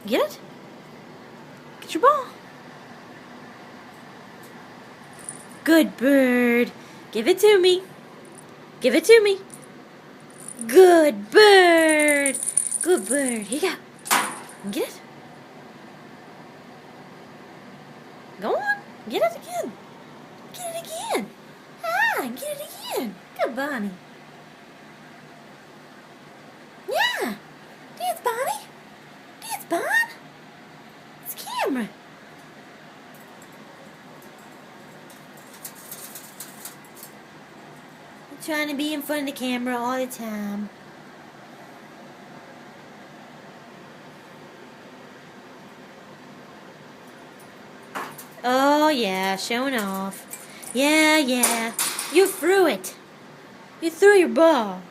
Get it? Get your ball. Good bird. Give it to me. Give it to me. Good bird. Good bird. Here you go. Get it. Go on. Get it again. Get it again. Get it again. Good Bonnie. Yeah. Dance, Bonnie. Dance, Bon. It's camera. I'm trying to be in front of the camera all the time. Oh, yeah, showing off. Yeah, you threw it. You threw your ball.